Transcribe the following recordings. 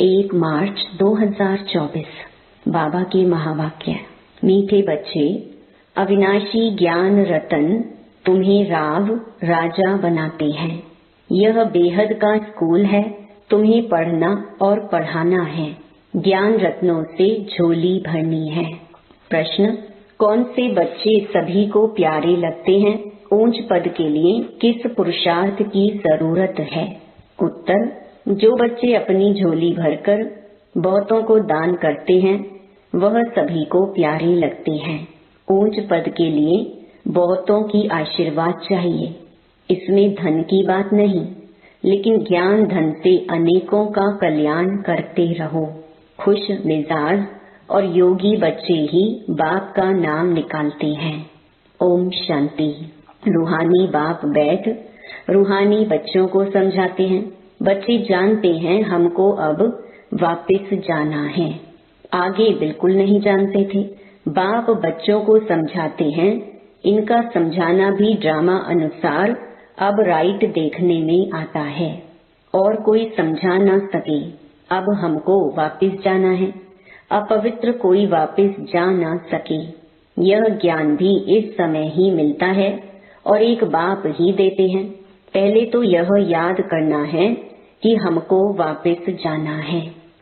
1 मार्च 2024। बाबा के महावाक्य। मीठे बच्चे, अविनाशी ज्ञान रतन तुम्हें राव राजा बनाते हैं। यह बेहद का स्कूल है, तुम्हें पढ़ना और पढ़ाना है। ज्ञान रत्नों से झोली भरनी है। प्रश्न: कौन से बच्चे सभी को प्यारे लगते हैं? ऊंच पद के लिए किस पुरुषार्थ की जरूरत है? उत्तर: जो बच्चे अपनी झोली भरकर बहुतों को दान करते हैं वह सभी को प्यारे लगते हैं। ऊंच पद के लिए बहुतों की आशीर्वाद चाहिए। इसमें धन की बात नहीं, लेकिन ज्ञान धन से अनेकों का कल्याण करते रहो। खुश मिजाज और योगी बच्चे ही बाप का नाम निकालते हैं। ओम शांति। रूहानी बाप बैठ रूहानी बच्चों को समझाते हैं। बच्चे जानते हैं हमको अब वापस जाना है। आगे बिल्कुल नहीं जानते थे। बाप बच्चों को समझाते हैं। इनका समझाना भी ड्रामा अनुसार अब राइट देखने में आता है और कोई समझा न सके। अब हमको वापस जाना है। अपवित्र कोई वापस जा न सके। यह ज्ञान भी इस समय ही मिलता है और एक बाप ही देते हैं। पहले तो यह याद करना है कि हमको वापस जाना है।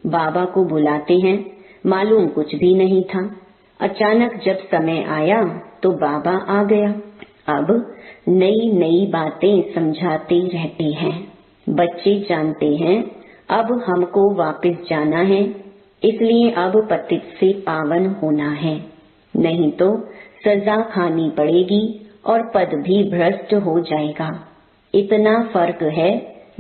बाबा को बुलाते हैं। मालूम कुछ भी नहीं था। अचानक जब समय आया तो बाबा आ गया। अब नई नई बातें समझाते रहते हैं। बच्चे जानते हैं अब हमको वापस जाना है, इसलिए अब पतित से पावन होना है, नहीं तो सजा खानी पड़ेगी और पद भी भ्रष्ट हो जाएगा। इतना फर्क है,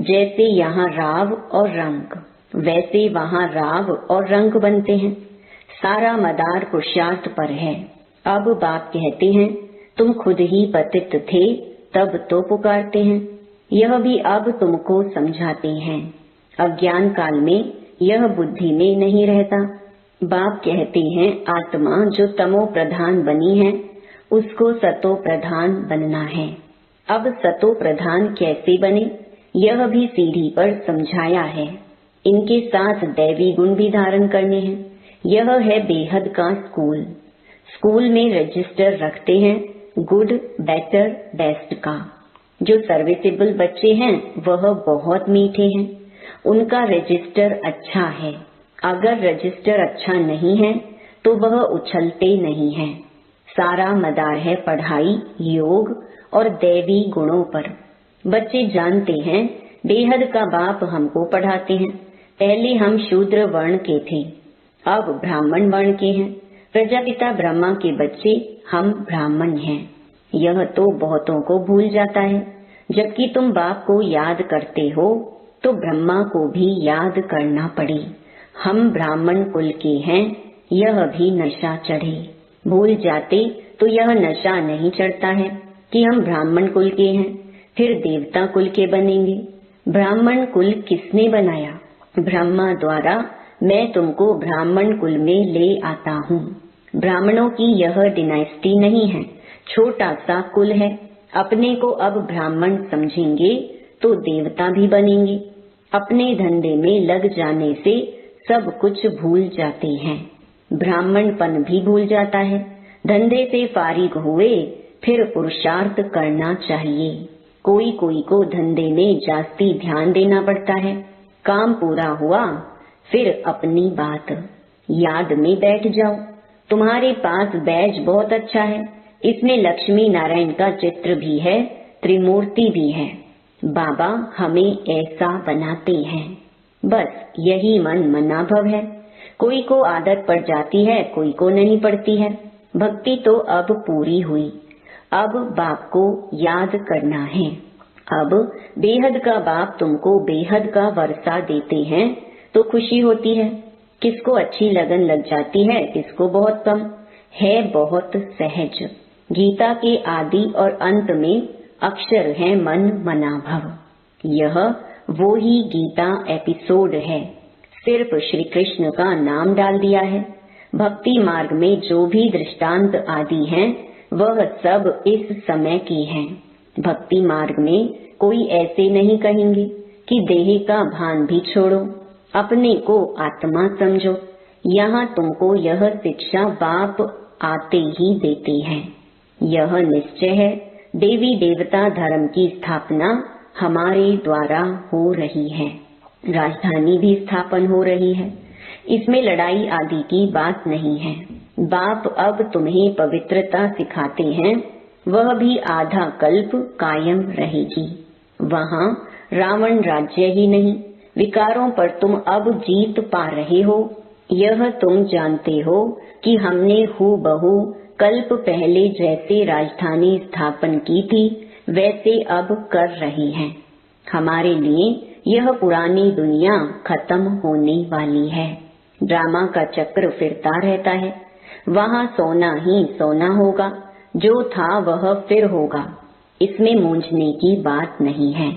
जैसे यहाँ राव और रंग, वैसे वहाँ राव और रंग बनते हैं। सारा मदार पुरुषार्थ पर है। अब बाप कहते हैं तुम खुद ही पतित थे, तब तो पुकारते हैं। यह भी अब तुमको समझाते हैं। अज्ञान काल में यह बुद्धि में नहीं रहता। बाप कहते हैं आत्मा जो तमो प्रधान बनी है उसको सतो प्रधान बनना है। अब सतो प्रधान कैसे बने, यह भी सीढ़ी पर समझाया है। इनके साथ दैवी गुण भी धारण करने हैं। यह है बेहद का स्कूल। स्कूल में रजिस्टर रखते हैं गुड, बेटर, बेस्ट का। जो सर्विसेबल बच्चे हैं वह बहुत मीठे हैं। उनका रजिस्टर अच्छा है। अगर रजिस्टर अच्छा नहीं है तो वह उछलते नहीं हैं। सारा मदार है पढ़ाई, योग और दैवी गुणों पर। बच्चे जानते हैं बेहद का बाप हमको पढ़ाते हैं। पहले हम शूद्र वर्ण के थे, अब ब्राह्मण वर्ण के हैं। प्रजापिता ब्रह्मा के बच्चे हम ब्राह्मण हैं। यह तो बहुतों को भूल जाता है। जबकि तुम बाप को याद करते हो तो ब्रह्मा को भी याद करना पड़े। हम ब्राह्मण कुल के हैं, यह भी नशा चढ़े। भूल जाते तो यह नशा नहीं चढ़ता है कि हम ब्राह्मण कुल के हैं, फिर देवता कुल के बनेंगे। ब्राह्मण कुल किसने बनाया? ब्रह्मा द्वारा। मैं तुमको ब्राह्मण कुल में ले आता हूँ। ब्राह्मणों की यह डिनाइस्टी नहीं है, छोटा सा कुल है। अपने को अब ब्राह्मण समझेंगे तो देवता भी बनेंगे। अपने धंधे में लग जाने से सब कुछ भूल जाते हैं। ब्राह्मणपन भी भूल जाता है। धंधे से फारिग हुए फिर पुरुषार्थ करना चाहिए। कोई कोई को धंधे में जास्ती ध्यान देना पड़ता है। काम पूरा हुआ फिर अपनी बात। याद में बैठ जाओ। तुम्हारे पास बैज बहुत अच्छा है। इसमें लक्ष्मी नारायण का चित्र भी है, त्रिमूर्ति भी है। बाबा हमें ऐसा बनाते हैं। बस यही मन मनाभव है। कोई को आदत पड़ जाती है, कोई को नहीं पड़ती है। भक्ति तो अब पूरी हुई। अब बाप को याद करना है। अब बेहद का बाप तुमको बेहद का वर्षा देते हैं तो खुशी होती है। किसको अच्छी लगन लग जाती है, किसको बहुत कम है। बहुत सहज। गीता के आदि और अंत में अक्षर है मन मनाभव। यह वो ही गीता एपिसोड है। सिर्फ श्री कृष्ण का नाम डाल दिया है। भक्ति मार्ग में जो भी दृष्टांत आदि हैं वह सब इस समय के हैं। भक्ति मार्ग में कोई ऐसे नहीं कहेंगे कि देह का भान भी छोड़ो। अपने को आत्मा समझो। यहाँ तुमको यह शिक्षा बाप आते ही देते हैं। यह निश्चय है, देवी देवता धर्म की स्थापना हमारे द्वारा हो रही है। राजधानी भी स्थापन हो रही है। इसमें लड़ाई आदि की बात नहीं है। बाप अब तुम्हें पवित्रता सिखाते हैं, वह भी आधा कल्प कायम रहेगी। वहाँ रावण राज्य ही नहीं, विकारों पर तुम अब जीत पा रहे हो। यह तुम जानते हो कि हमने हूबहू कल्प पहले जैसे राजधानी स्थापन की थी वैसे अब कर रहे हैं। हमारे लिए यह पुरानी दुनिया खत्म होने वाली है। ड्रामा का चक्र फिरता रहता है। वहाँ सोना ही सोना होगा, जो था वह फिर होगा। इसमें मूंझने की बात नहीं है।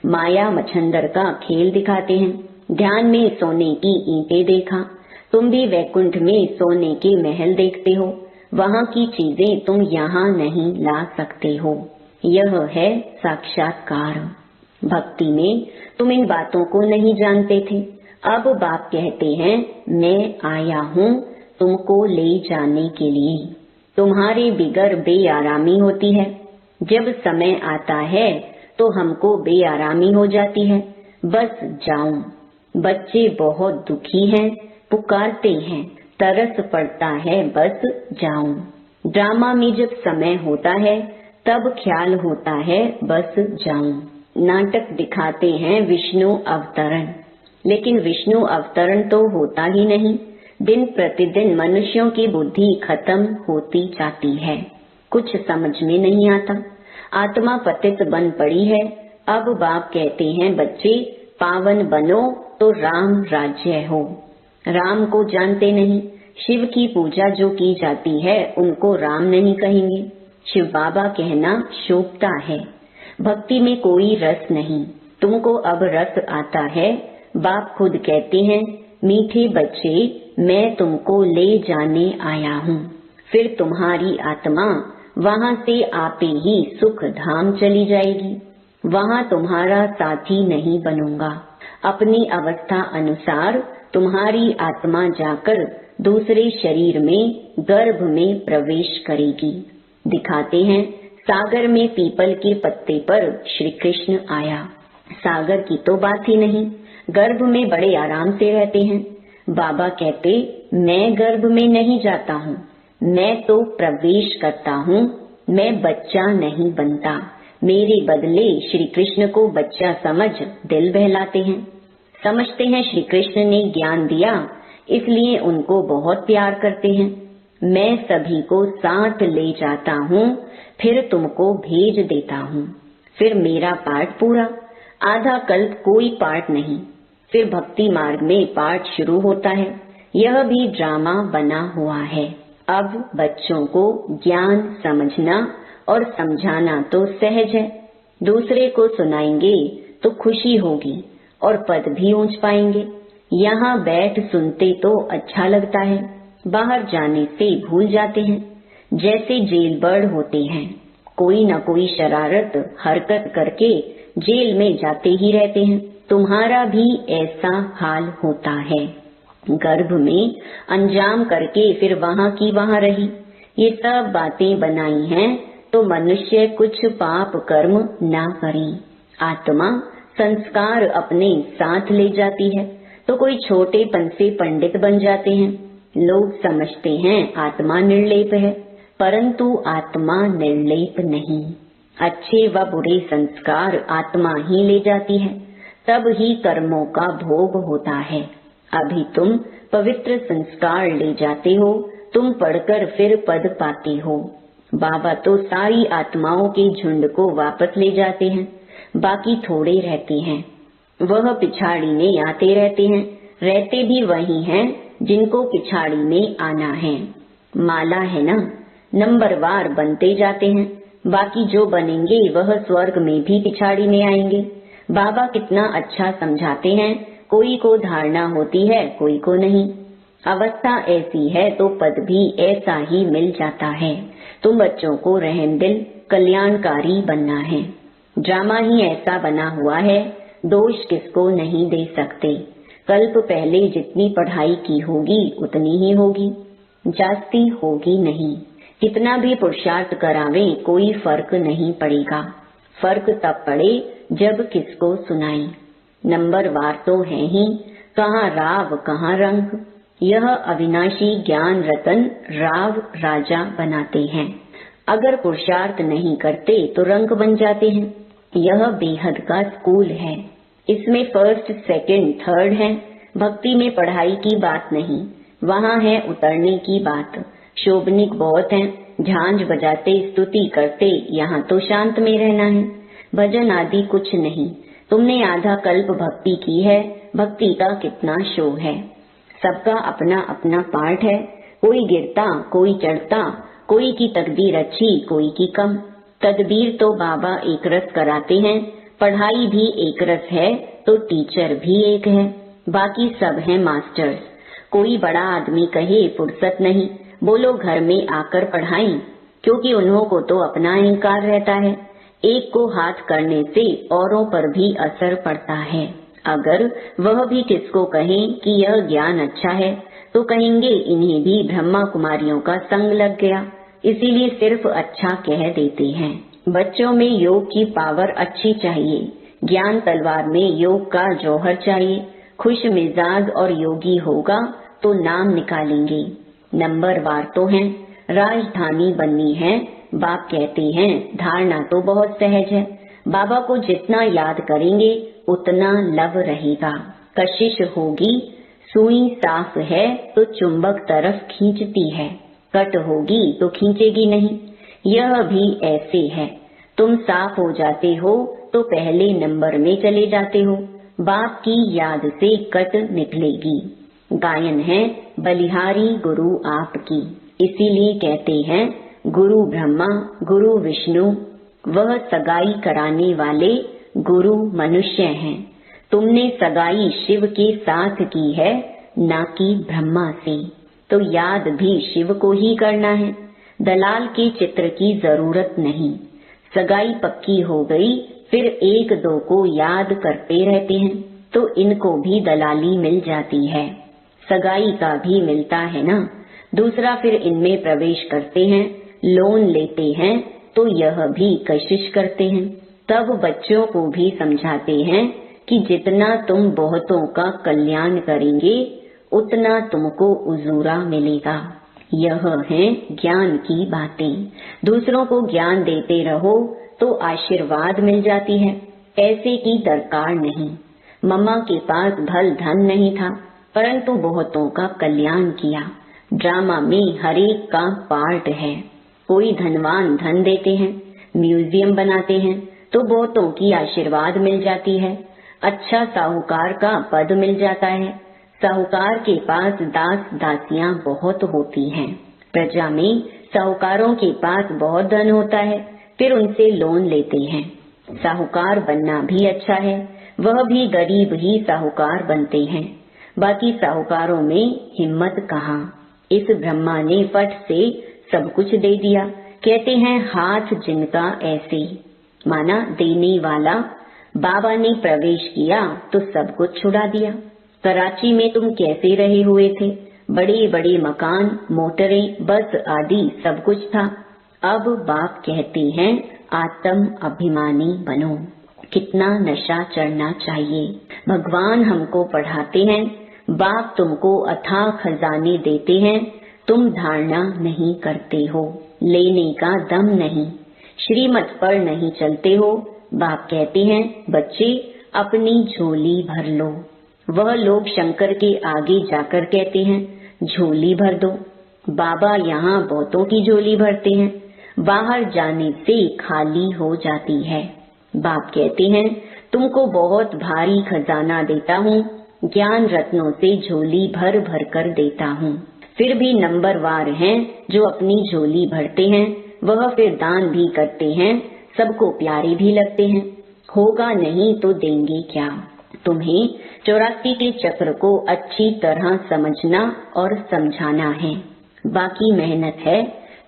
माया मच्छंदर का खेल दिखाते हैं। ध्यान में सोने की ईंटें देखा, तुम भी वैकुंठ में सोने के महल देखते हो। वहाँ की चीजें तुम यहाँ नहीं ला सकते हो। यह है साक्षात्कार। भक्ति में तुम इन बातों को नहीं जानते थे। अब बाप कहते हैं, मैं आया हूँ तुमको ले जाने के लिए। तुम्हारे बिगर बेआरामी होती है। जब समय आता है तो हमको बेआरामी हो जाती है। बस जाऊं। बच्चे बहुत दुखी हैं, पुकारते हैं, तरस पड़ता है, बस जाऊं। ड्रामा में जब समय होता है तब ख्याल होता है, बस जाऊं। नाटक दिखाते हैं विष्णु अवतरण, लेकिन विष्णु अवतरण तो होता ही नहीं। दिन प्रतिदिन मनुष्यों की बुद्धि खत्म होती जाती है। कुछ समझ में नहीं आता। आत्मा पतित बन पड़ी है। अब बाप कहते हैं, बच्चे पावन बनो तो राम राज्य हो। राम को जानते नहीं। शिव की पूजा जो की जाती है उनको राम नहीं कहेंगे। शिव बाबा कहना शोभता है। भक्ति में कोई रस नहीं। तुमको अब रस आता है। बाप खुद कहते हैं, मीठे बच्चे मैं तुमको ले जाने आया हूँ। फिर तुम्हारी आत्मा वहाँ से आपे ही सुख धाम चली जाएगी। वहाँ तुम्हारा साथी नहीं बनूंगा। अपनी अवस्था अनुसार तुम्हारी आत्मा जाकर दूसरे शरीर में गर्भ में प्रवेश करेगी। दिखाते हैं, सागर में पीपल के पत्ते पर श्री कृष्ण आया। सागर की तो बात ही नहीं। गर्भ में बड़े आराम से रहते हैं। बाबा कहते, मैं गर्भ में नहीं जाता हूँ, मैं तो प्रवेश करता हूँ। मैं बच्चा नहीं बनता। मेरे बदले श्री कृष्ण को बच्चा समझ दिल बहलाते हैं। समझते हैं श्री कृष्ण ने ज्ञान दिया, इसलिए उनको बहुत प्यार करते हैं। मैं सभी को साथ ले जाता हूँ, फिर तुमको भेज देता हूँ। फिर मेरा पाठ पूरा। आधा कल्प कोई पाठ नहीं। फिर भक्ति मार्ग में पाठ शुरू होता है। यह भी ड्रामा बना हुआ है। अब बच्चों को ज्ञान समझना और समझाना तो सहज है। दूसरे को सुनाएंगे तो खुशी होगी और पद भी ऊंच पाएंगे। यहाँ बैठ सुनते तो अच्छा लगता है, बाहर जाने से भूल जाते हैं। जैसे जेल बर्ड होते हैं, कोई न कोई शरारत हरकत करके जेल में जाते ही रहते हैं। तुम्हारा भी ऐसा हाल होता है। गर्भ में अंजाम करके फिर वहाँ की वहाँ रही। ये सब बातें बनाई हैं तो मनुष्य कुछ पाप कर्म ना करे। आत्मा संस्कार अपने साथ ले जाती है तो कोई छोटेपन से पंडित बन जाते हैं। लोग समझते हैं आत्मा निर्लेप है, परंतु आत्मा निर्लेप नहीं। अच्छे व बुरे संस्कार आत्मा ही ले जाती है, तब ही कर्मों का भोग होता है। अभी तुम पवित्र संस्कार ले जाते हो, तुम पढ़कर फिर पद पाते हो। बाबा तो सारी आत्माओं के झुंड को वापस ले जाते हैं, बाकी थोड़े रहते हैं। वह पिछाड़ी में आते रहते हैं, रहते भी वही हैं जिनको पिछाड़ी में आना है। माला है ना, नंबरवार बनते जाते हैं। बाकी जो बनेंगे वह स्वर्ग में भी पिछाड़ी में आएंगे। बाबा कितना अच्छा समझाते हैं। कोई को धारणा होती है, कोई को नहीं। अवस्था ऐसी है तो पद भी ऐसा ही मिल जाता है। तुम बच्चों को रहमदिल कल्याणकारी बनना है। ड्रामा ही ऐसा बना हुआ है, दोष किसको नहीं दे सकते। कल्प पहले जितनी पढ़ाई की होगी उतनी ही होगी, जास्ती होगी नहीं। कितना भी पुरुषार्थ करावे कोई फर्क नहीं पड़ेगा। फर्क तब पड़े जब किसको सुनाए। नंबरवार तो है ही, कहाँ राव कहाँ रंग। यह अविनाशी ज्ञान रतन राव राजा बनाते हैं। अगर पुरुषार्थ नहीं करते तो रंग बन जाते हैं। यह बेहद का स्कूल है। इसमें फर्स्ट सेकंड थर्ड है। भक्ति में पढ़ाई की बात नहीं, वहाँ है उतरने की बात। शोभनिक बहुत है, झांझ बजाते स्तुति करते, यहाँ तो शांत में रहना है। भजन आदि कुछ नहीं। तुमने आधा कल्प भक्ति की है, भक्ति का कितना शो है। सबका अपना अपना पार्ट है। कोई गिरता कोई चढ़ता, कोई की तकदीर अच्छी कोई की कम। तदबीर तो बाबा एक रस कराते हैं, पढ़ाई भी एक रस है तो टीचर भी एक है, बाकी सब है मास्टर्स। कोई बड़ा आदमी कहे फुर्सत नहीं, बोलो घर में आकर पढ़ाई, क्योंकि उन्हों को तो अपना अहंकार रहता है। एक को हाथ करने से औरों पर भी असर पड़ता है। अगर वह भी किसको कहें कि यह ज्ञान अच्छा है तो कहेंगे इन्हें भी ब्रह्मा कुमारियों का संग लग गया, इसीलिए सिर्फ अच्छा कह देते हैं। बच्चों में योग की पावर अच्छी चाहिए। ज्ञान तलवार में योग का जौहर चाहिए। खुश मिजाज और योगी होगा तो नाम निकालेंगे। नंबरवार तो हैं, राजधानी बननी है। बाप कहते हैं धारणा तो बहुत सहज है, बाबा को जितना याद करेंगे उतना लव रहेगा। कशिश होगी, सुई साफ है तो चुंबक तरफ खींचती है, कट होगी तो खींचेगी नहीं। यह भी ऐसे है, तुम साफ हो जाते हो तो पहले नंबर में चले जाते हो, बाप की याद से कट निकलेगी। गायन है बलिहारी गुरु आपकी, इसीलिए कहते हैं गुरु ब्रह्मा गुरु विष्णु, वह सगाई कराने वाले गुरु मनुष्य हैं। तुमने सगाई शिव के साथ की है, ना कि ब्रह्मा से, तो याद भी शिव को ही करना है। दलाल के चित्र की जरूरत नहीं। सगाई पक्की हो गई, फिर एक दो को याद करते रहते हैं तो इनको भी दलाली मिल जाती है। सगाई का भी मिलता है ना। दूसरा फिर इनमें प्रवेश करते हैं, लोन लेते हैं तो यह भी कशिश करते हैं। तब बच्चों को भी समझाते हैं कि जितना तुम बहुतों का कल्याण करेंगे उतना तुमको उजूरा मिलेगा। यह है ज्ञान की बातें। दूसरों को ज्ञान देते रहो तो आशीर्वाद मिल जाती है, पैसे की दरकार नहीं। मम्मा के पास भल धन नहीं था, परंतु बहुतों का कल्याण किया। ड्रामा में हरेक का पार्ट है। कोई धनवान धन देते हैं, म्यूजियम बनाते हैं तो बहुतों की आशीर्वाद मिल जाती है। अच्छा साहूकार का पद मिल जाता है। साहूकार के पास दास दासियां बहुत होती हैं। प्रजा में साहूकारों के पास बहुत धन होता है, फिर उनसे लोन लेते हैं। साहूकार बनना भी अच्छा है, वह भी गरीब ही साहूकार बनते हैं। बाकी साहूकारों में हिम्मत कहाँ। इस ब्रह्मा ने फट से सब कुछ दे दिया। कहते हैं हाथ जिनका ऐसे, माना देने वाला। बाबा ने प्रवेश किया तो सब कुछ छुड़ा दिया। कराची में तुम कैसे रहे हुए थे, बड़े बड़े मकान, मोटरें, बस आदि सब कुछ था। अब बाप कहते हैं आत्म अभिमानी बनो। कितना नशा चढ़ना चाहिए। भगवान हमको पढ़ाते हैं, बाप तुमको अथाह खजाने देते हैं, तुम धारणा नहीं करते हो, लेने का दम नहीं, श्रीमत पर नहीं चलते हो। बाप कहते हैं बच्चे अपनी झोली भर लो। वह लोग शंकर के आगे जाकर कहते हैं झोली भर दो। बाबा यहाँ बहुतों की झोली भरते हैं, बाहर जाने से खाली हो जाती है। बाप कहते हैं तुमको बहुत भारी खजाना देता हूँ, ज्ञान रत्नों से झोली भर भर कर देता हूँ। फिर भी नंबरवार हैं जो अपनी झोली भरते हैं, वह फिर दान भी करते हैं, सबको प्यारे भी लगते हैं। होगा नहीं तो देंगे क्या। तुम्हें 84 के चक्र को अच्छी तरह समझना और समझाना है। बाकी मेहनत है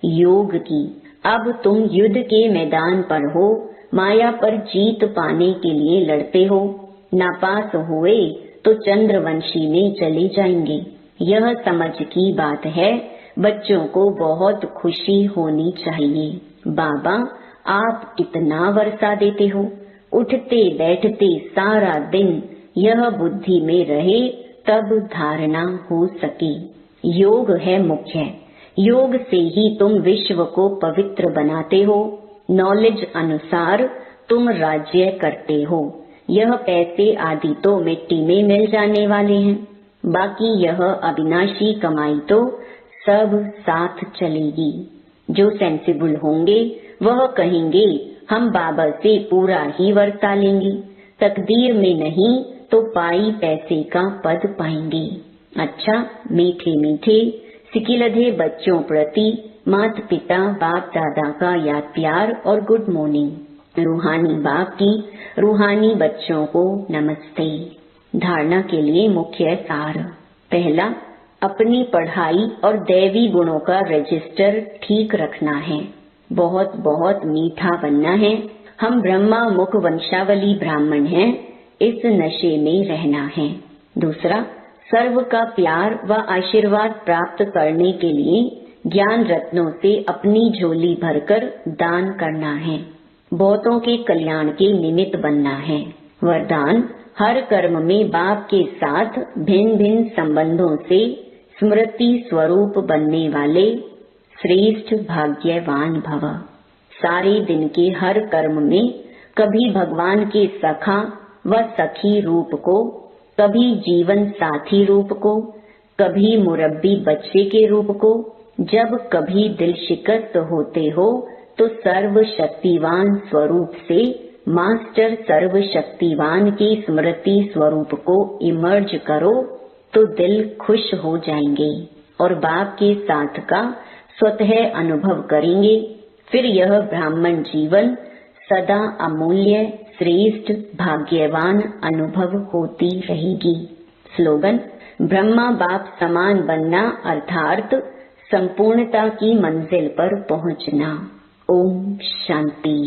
योग की। अब तुम युद्ध के मैदान पर हो, माया पर जीत पाने के लिए लड़ते हो। नापास हुए तो चंद्रवंशी में चले जाएंगे। यह समझ की बात है। बच्चों को बहुत खुशी होनी चाहिए। बाबा आप इतना वर्षा देते हो, उठते बैठते सारा दिन यह बुद्धि में रहे तब धारणा हो सके। योग है मुख्य। योग से ही तुम विश्व को पवित्र बनाते हो। नॉलेज अनुसार तुम राज्य करते हो। यह पैसे आदि तो मिट्टी में मिल जाने वाले हैं, बाकी यह अविनाशी कमाई तो सब साथ चलेगी। जो सेंसिबल होंगे वह कहेंगे हम बाबा से पूरा ही वर्ता लेंगे, तकदीर में नहीं तो पाई पैसे का पद पाएंगे। अच्छा, मीठे मीठे सिकिलधे बच्चों प्रति माता पिता बाप दादा का याद प्यार और गुड मॉर्निंग। रूहानी बाप की रूहानी बच्चों को नमस्ते। धारणा के लिए मुख्य सार। पहला, अपनी पढ़ाई और दैवी गुणों का रजिस्टर ठीक रखना है। बहुत बहुत मीठा बनना है। हम ब्रह्मा मुख वंशावली ब्राह्मण हैं, इस नशे में रहना है। दूसरा, सर्व का प्यार व आशीर्वाद प्राप्त करने के लिए ज्ञान रत्नों से अपनी झोली भरकर दान करना है। बहुतों के कल्याण के निमित्त बनना है। वरदान, हर कर्म में बाप के साथ भिन्न भिन्न संबंधों से स्मृति स्वरूप बनने वाले श्रेष्ठ भाग्यवान भव। सारे दिन के हर कर्म में कभी भगवान के सखा व सखी रूप को, कभी जीवन साथी रूप को, कभी मुरब्बी बच्चे के रूप को, जब कभी दिल शिकस्त होते हो तो सर्व शक्तिवान स्वरूप से मास्टर सर्व शक्तिवान की स्मृति स्वरूप को इमर्ज करो तो दिल खुश हो जाएंगे और बाप के साथ का स्वतः अनुभव करेंगे। फिर यह ब्राह्मण जीवन सदा अमूल्य श्रेष्ठ भाग्यवान अनुभव होती रहेगी। स्लोगन, ब्रह्मा बाप समान बनना अर्थात संपूर्णता की मंजिल पर पहुंचना। ओम शांति।